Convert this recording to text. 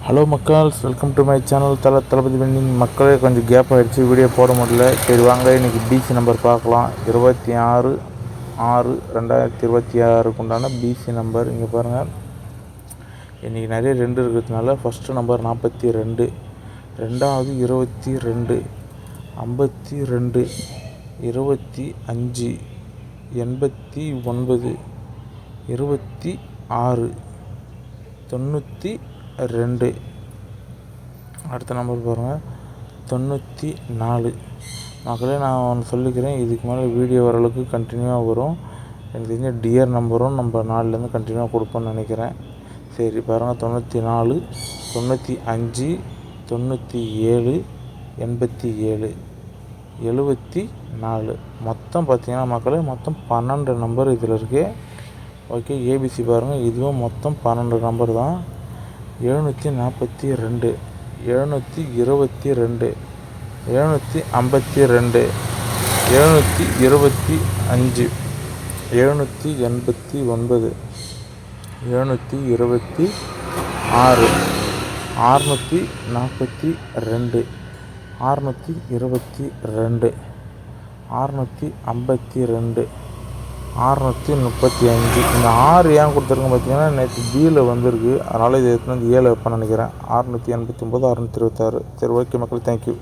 Hello மக்கள்ஸ், welcome to my channel Thalapathy vending. மக்களே கொஞ்சம் கேப் ஆகிடுச்சு, வீடியோ போட முடியல. சரி வாங்க இன்றைக்கி பிசி நம்பர் பார்க்கலாம். 26/6/2026 உண்டான பிசி நம்பர் இங்கே பாருங்கள். இன்றைக்கி நிறைய 2 இருக்கிறதுனால ஃபஸ்ட்டு நம்பர் 42, ரெண்டாவது 22, 52, 25, 89, 26, 92. அடுத்த நம்பர் பாருங்கள் 94. மக்களே நான் ஒன்று சொல்லிக்கிறேன், இதுக்கு மேலே வீடியோ ஓரளவுக்கு கண்டினியூவாக வரும். எனக்கு தெரிஞ்ச டிஆர் நம்பரும் நம்ம 4லேருந்து கண்டினியூவாக கொடுப்போன்னு நினைக்கிறேன். சரி பாருங்கள், 94, 95, 97, 87, 74. மொத்தம் பார்த்திங்கன்னா மக்களே மொத்தம் 12 நம்பர் இதில் இருக்குது. ஓகே, ஏபிசி பாருங்கள், இதுவும் மொத்தம் 12 நம்பர் தான். 742, 722, 752, 725, 789, 726, 642, 622, 652, 635. இந்த 6 ஏன் கொடுத்துருக்கேன் பார்த்தீங்கன்னா, நேற்று பியில் வந்திருக்கு, அதனால் இது எடுத்துன்னு வந்து 7 வைப்பேன்னு நினைக்கிறேன். 689, 626. சரி ஓகே மக்கள், தேங்க்யூ.